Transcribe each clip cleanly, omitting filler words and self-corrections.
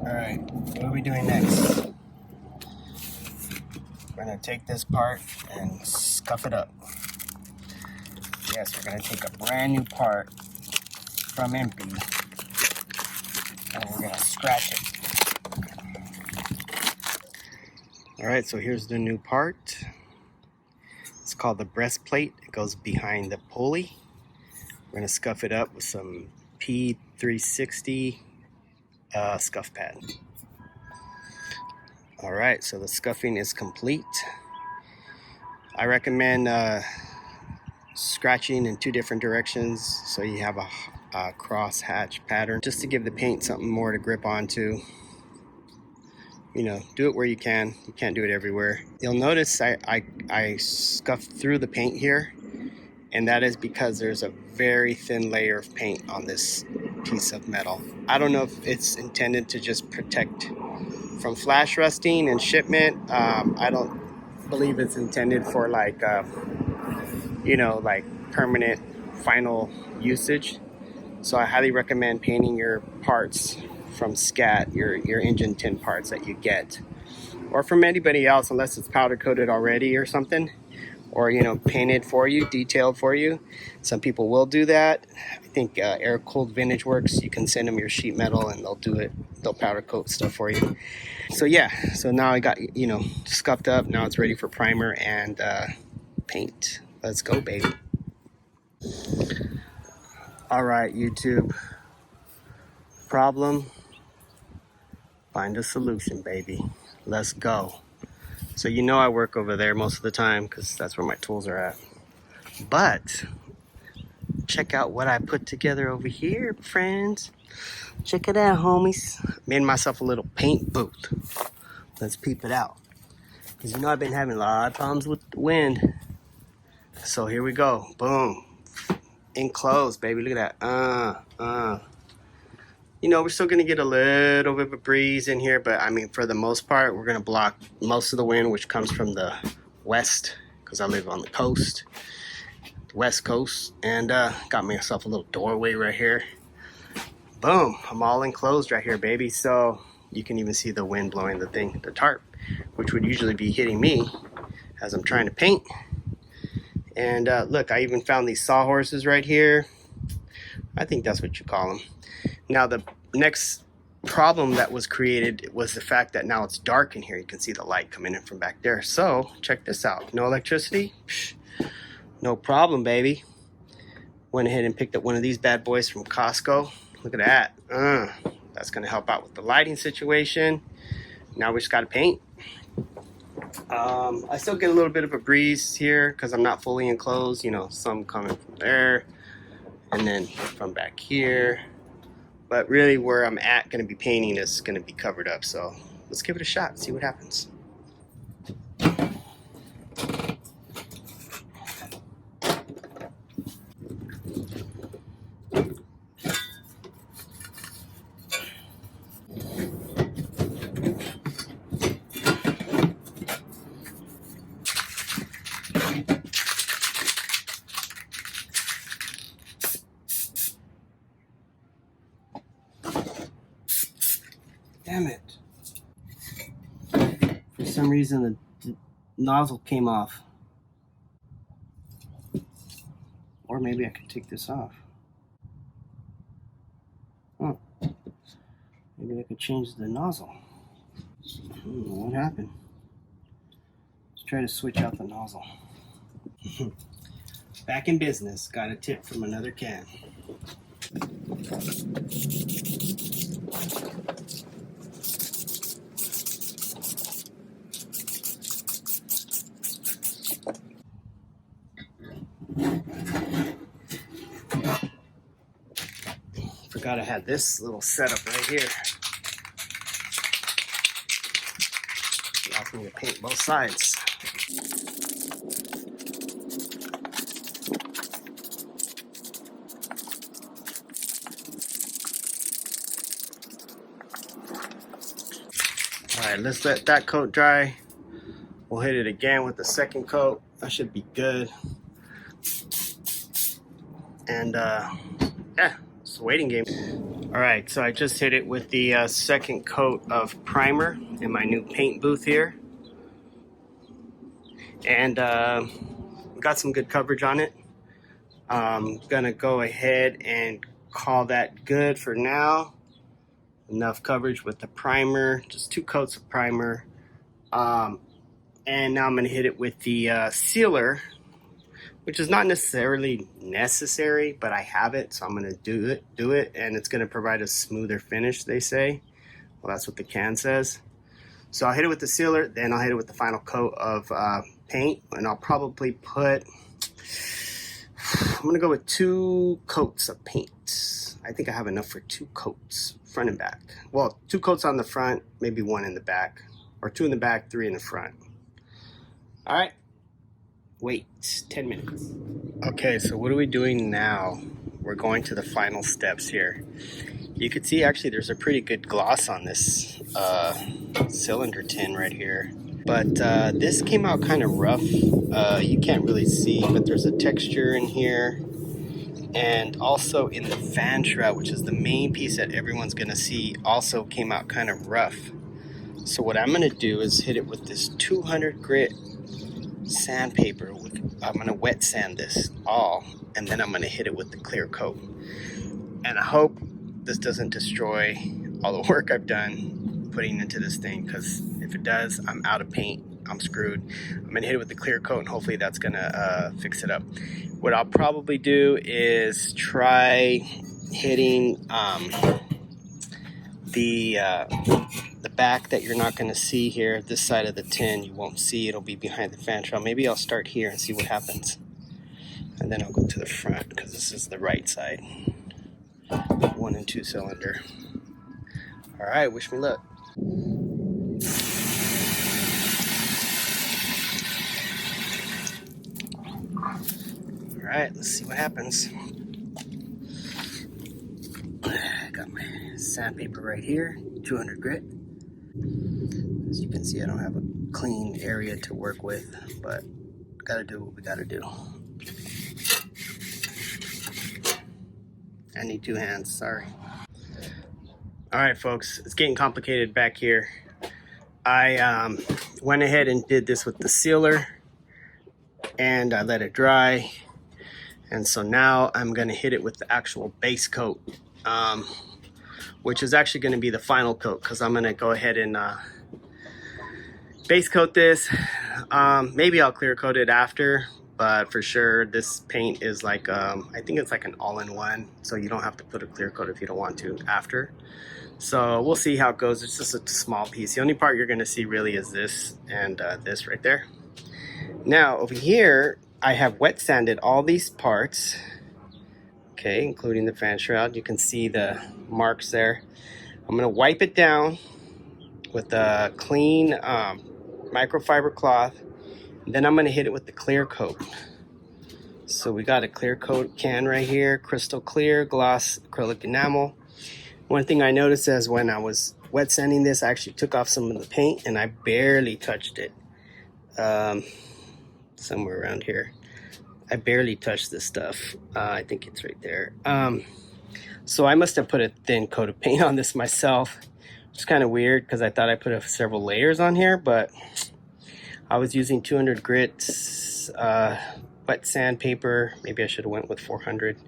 Alright, what are we doing next? We're going to take this part and scuff it up. Yes, we're going to take a brand new part from empty and we're going to scratch it. Alright, so here's the new part. It's called the breastplate. It goes behind the pulley. We're going to scuff it up with some P360 scuff pad. Alright, so the scuffing is complete. I recommend scratching in two different directions so you have a cross hatch pattern, just to give the paint something more to grip onto. You know, do it where you can. You can't do it everywhere. You'll notice I scuffed through the paint here, and that is because there's a very thin layer of paint on this piece of metal. I don't know if it's intended to just protect from flash rusting and shipment. I don't believe it's intended for like permanent final usage. So I highly recommend painting your parts from scat, your engine tin parts that you get, or from anybody else, unless it's powder coated already or something, or painted for you, detailed for you. Some people will do that. I think Air Cooled Vintage Works, you can send them your sheet metal and they'll do it. They'll powder coat stuff for you. So yeah, so now I got scuffed up. Now it's ready for primer and paint. Let's go, baby. All right, YouTube. Problem, find a solution, baby. Let's go. So I work over there most of the time because that's where my tools are at. But check out what I put together over here, friends. Check it out, homies. Made myself a little paint booth. Let's peep it out. Because I've been having a lot of problems with the wind. So here we go. Boom. Enclosed, baby. Look at that. We're still going to get a little bit of a breeze in here, but I mean, for the most part, we're going to block most of the wind, which comes from the west, because I live on the coast, the west coast, and got myself a little doorway right here. Boom, I'm all enclosed right here, baby. So you can even see the wind blowing the tarp, which would usually be hitting me as I'm trying to paint. And look, I even found these sawhorses right here. I think that's what you call them. Now, the next problem that was created was the fact that now it's dark in here. You can see the light coming in from back there. So check this out. No electricity? Psh, no problem, baby. Went ahead and picked up one of these bad boys from Costco. Look at that. That's going to help out with the lighting situation. Now we just got to paint. I still get a little bit of a breeze here because I'm not fully enclosed. Some coming from there and then from back here. But really where I'm at going to be painting is going to be covered up. So let's give it a shot, see what happens. Damn it. For some reason the nozzle came off. Or maybe I could take this off. Maybe I could change the nozzle. I don't know what happened. Let's try to switch out the nozzle. Back in business. Got a tip from another can. Forgot I had this little setup right here. Allows me to paint both sides. Alright, let's let that coat dry. We'll hit it again with the second coat. That should be good. And yeah, It's a waiting game. All right, so I just hit it with the second coat of primer in my new paint booth here. And got some good coverage on it. I'm gonna go ahead and call that good for now. Enough coverage with the primer, just 2 coats of primer. And now I'm gonna hit it with the sealer, which is not necessarily necessary, but I have it, so I'm gonna do it, and it's gonna provide a smoother finish, they say. Well, that's what the can says. So I'll hit it with the sealer, then I'll hit it with the final coat of paint, and I'll probably put, I'm gonna go with 2 coats of paint. I think I have enough for 2 coats, front and back. Well, 2 coats on the front, maybe 1 in the back, or 2 in the back, 3 in the front. All right, wait 10 minutes. Okay, so what are we doing now? We're going to the final steps here. You can see actually there's a pretty good gloss on this cylinder tin right here. But this came out kind of rough. You can't really see, but there's a texture in here. And also in the fan shroud, which is the main piece that everyone's gonna see, also came out kind of rough. So what I'm gonna do is hit it with this 200 grit sandpaper. I'm gonna wet sand this all, and then I'm gonna hit it with the clear coat. And I hope this doesn't destroy all the work I've done putting into this thing, because if it does, I'm out of paint. I'm screwed. I'm gonna hit it with the clear coat, and hopefully that's gonna fix it up. What I'll probably do is try hitting the back that you're not gonna see here, this side of the tin. You won't see, it'll be behind the fan shroud. Maybe I'll start here and see what happens. And then I'll go to the front, because this is the right side. 1 and 2 cylinder. All right, wish me luck. All right, let's see what happens. I got my sandpaper right here, 200 grit. As you can see, I don't have a clean area to work with, but gotta do what we gotta do. I need 2 hands, sorry. All right, folks, it's getting complicated back here. I went ahead and did this with the sealer, and I let it dry. And so now I'm gonna hit it with the actual base coat, which is actually gonna be the final coat, because I'm gonna go ahead and base coat this. Maybe I'll clear coat it after, but for sure this paint is like, I think it's like an all-in-one, so you don't have to put a clear coat if you don't want to after. So we'll see how it goes. It's just a small piece. The only part you're gonna see really is this and this right there. Now over here, I have wet sanded all these parts, okay, including the fan shroud. You can see the marks there. I'm gonna wipe it down with a clean microfiber cloth. And then I'm gonna hit it with the clear coat. So we got a clear coat can right here, crystal clear, gloss acrylic enamel. One thing I noticed is when I was wet sanding this, I actually took off some of the paint and I barely touched it. Somewhere around here. I barely touched this stuff. I think it's right there. So I must have put a thin coat of paint on this myself. It's kind of weird because I thought I put several layers on here, but I was using 200 grit wet sandpaper. Maybe I should have went with 400.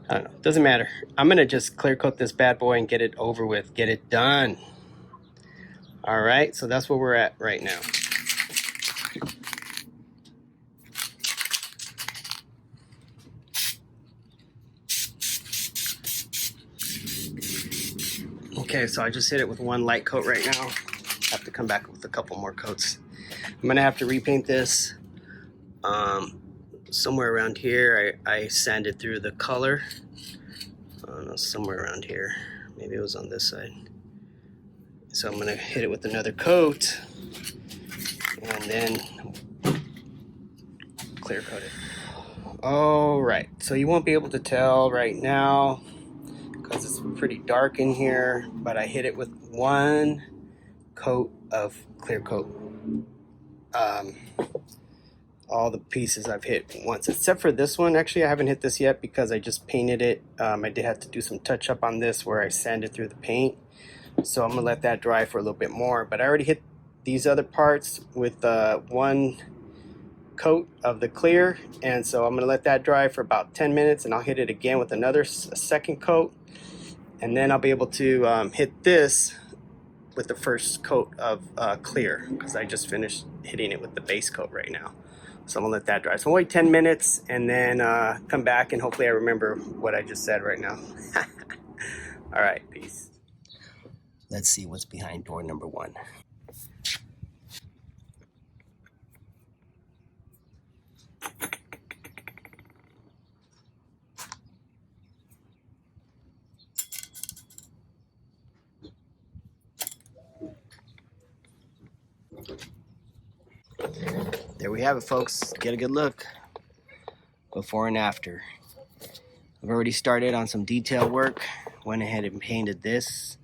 I don't know, doesn't matter. I'm gonna just clear coat this bad boy and get it over with, get it done. All right, so that's where we're at right now. Okay, so I just hit it with 1 light coat right now. Have to come back with a couple more coats. I'm gonna have to repaint this. Somewhere around here, I sanded through the color. I don't know, somewhere around here. Maybe it was on this side. So I'm gonna hit it with another coat and then clear coat it. All right, so you won't be able to tell right now because it's pretty dark in here, but I hit it with 1 coat of clear coat. all the pieces I've hit once, except for this one. Actually, I haven't hit this yet because I just painted it. I did have to do some touch up on this where I sanded through the paint. So I'm gonna let that dry for a little bit more. But I already hit these other parts with one coat of the clear, and so I'm gonna let that dry for about 10 minutes, and I'll hit it again with another second coat, and then I'll be able to hit this with the first coat of clear, because I just finished hitting it with the base coat right now. So I'm gonna let that dry. So I'll wait 10 minutes and then come back, and hopefully I remember what I just said right now. All right, peace. Let's see what's behind door number 1. There we have it, folks. Get a good look before and after. I've already started on some detail work. Went ahead and painted this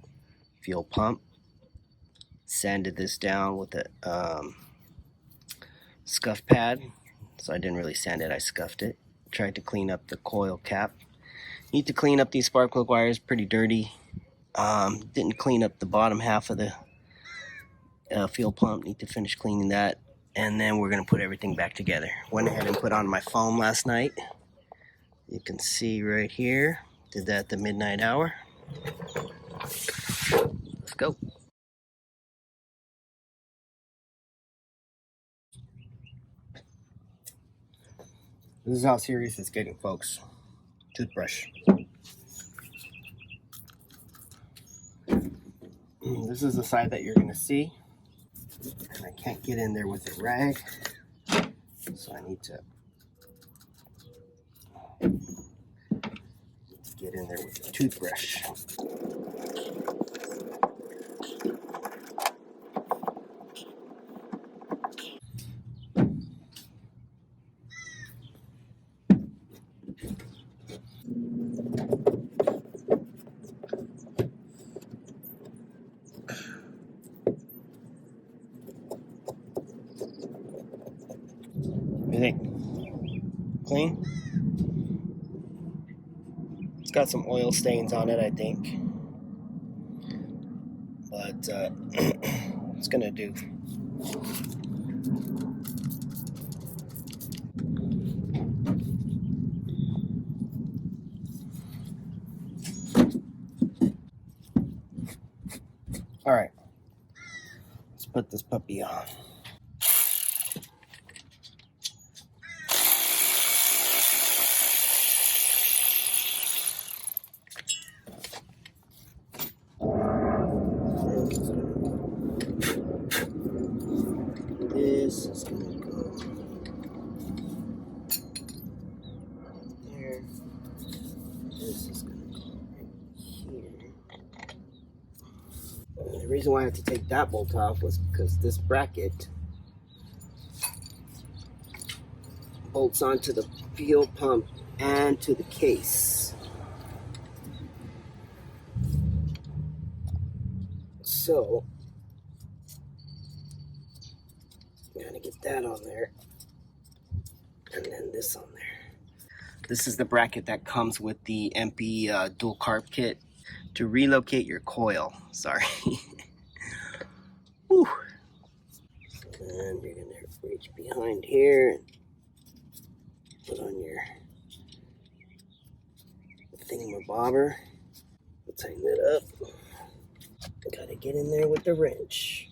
fuel pump. Sanded this down with a scuff pad. So I didn't really sand it, I scuffed it. Tried to clean up the coil cap. Need to clean up these spark plug wires, pretty dirty. Didn't clean up the bottom half of the fuel pump. Need to finish cleaning that. And then we're gonna put everything back together. Went ahead and put on my foam last night. You can see right here. Did that at the midnight hour. Let's go. This is how serious it's getting, folks. Toothbrush. This is the side that you're gonna see. And I can't get in there with a rag. So I need to get in there with a toothbrush. What do you think? Clean? It's got some oil stains on it, I think. But it's gonna do. All right, let's put this puppy on. This is gonna go there. This is gonna go right here. And the reason why I had to take that bolt off was because this bracket bolts onto the fuel pump and to the case. So gotta get that on there, and then this on there. This is the bracket that comes with the MP dual carb kit to relocate your coil. Sorry. Whew. And you're gonna reach behind here and put on your thingamabobber. Tighten it up. Gotta get in there with the wrench.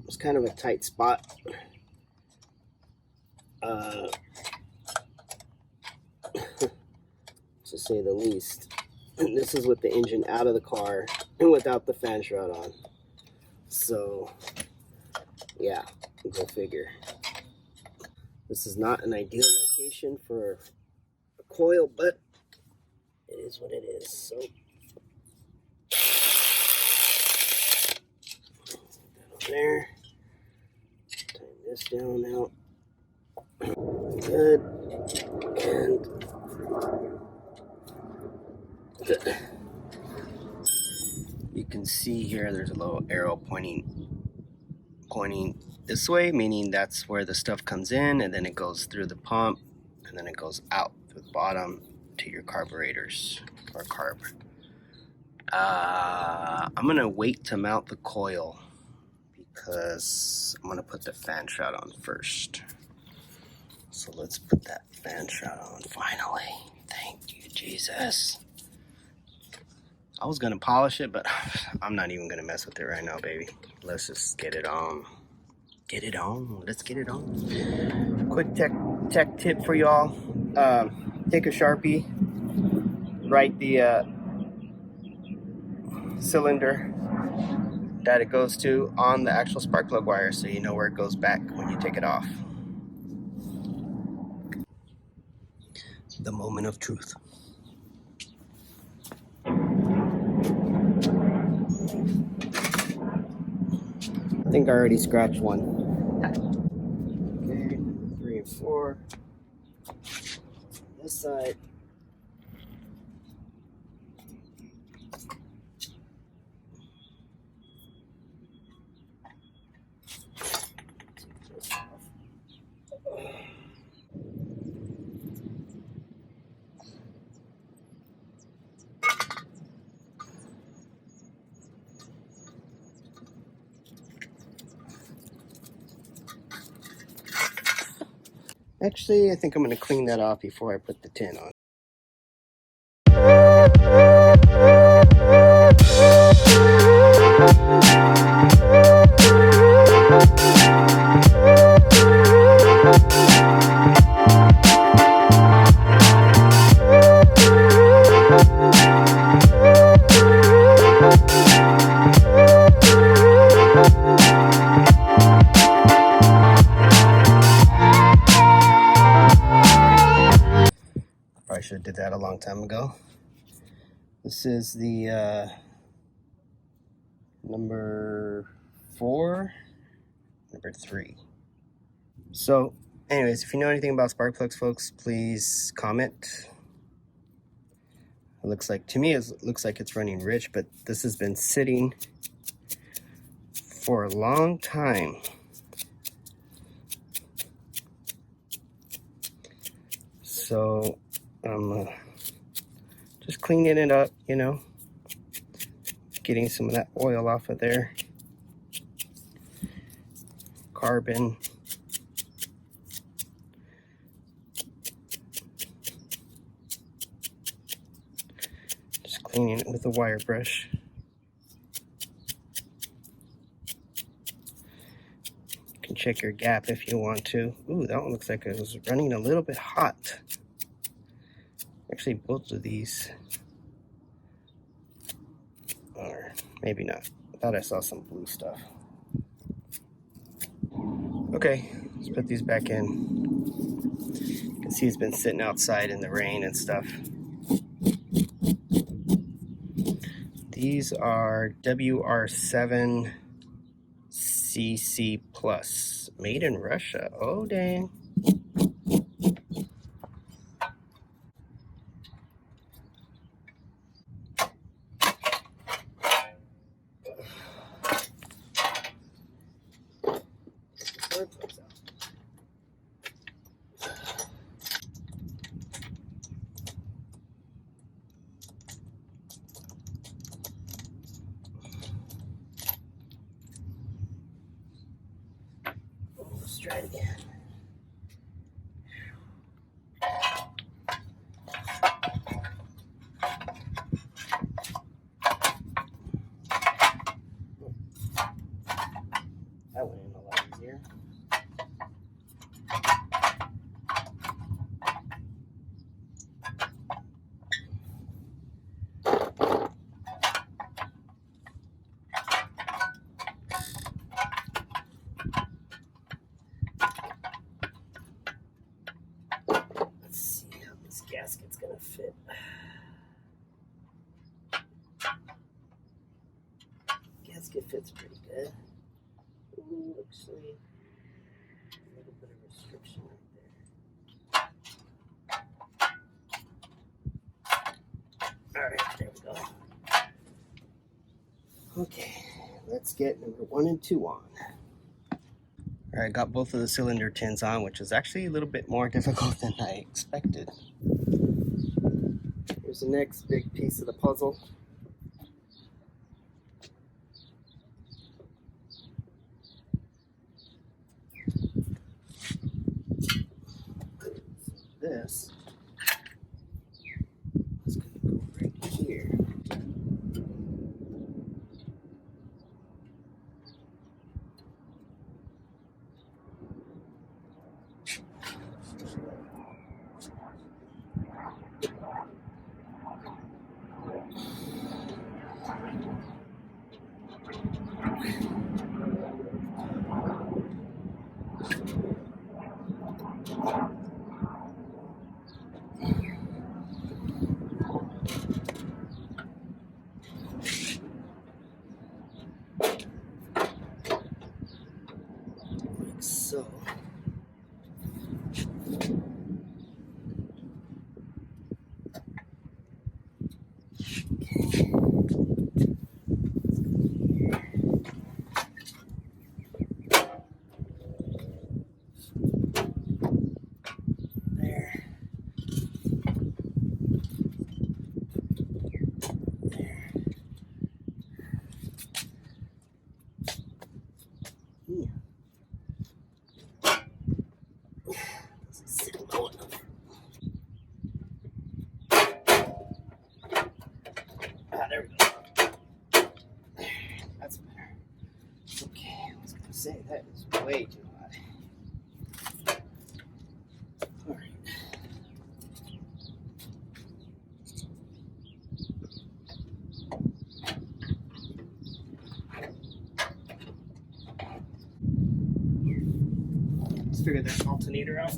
It's kind of a tight spot. To say the least. And this is with the engine out of the car and without the fan shroud on. So, yeah, go figure. This is not an ideal location for a coil, but it is what it is. So, put that on there. Tighten this down now. Good. And good. You can see here there's a little arrow pointing this way, meaning that's where the stuff comes in, and then it goes through the pump, and then it goes out through the bottom to your carburetors or carb. I'm gonna wait to mount the coil because I'm gonna put the fan shroud on first. So let's put that fan shroud on finally. Thank you, Jesus. I was gonna polish it, but I'm not even gonna mess with it right now, baby. Let's just get it on. Get it on. Let's get it on. Quick tech tip for y'all. Take a Sharpie, write the cylinder that it goes to on the actual spark plug wire so you know where it goes back when you take it off. The moment of truth. I think I already scratched one. Okay, 3 and 4. This side. Actually, I think I'm going to clean that off before I put the tin on. Probably should have did that a long time ago. This is the number 4, number 3. So anyways, if you know anything about spark plugs, folks, please comment. It looks like, to me, it looks like it's running rich, but this has been sitting for a long time. So I'm just cleaning it up, you know, getting some of that oil off of there. Carbon. Just cleaning it with a wire brush. You can check your gap if you want to. Ooh, that one looks like it was running a little bit hot. Actually, both of these. Or maybe not. I thought I saw some blue stuff. Okay, let's put these back in. You can see it's been sitting outside in the rain and stuff. These are WR7 CC Plus, made in Russia. Oh, dang. Let's try it again. That went in a lot easier. Let's see how this gasket's gonna fit. Gasket fits pretty good. Ooh, actually, a little bit of restriction right there. All right, there we go. Okay, let's get number 1 and 2 on. All right, I got both of the cylinder tins on, which is actually a little bit more difficult than I expected. Here's the next big piece of the puzzle. This is going to go right here. Like so. There we go. That's better. Okay, I was gonna say that is way too hot. All right. Let's figure that alternator out.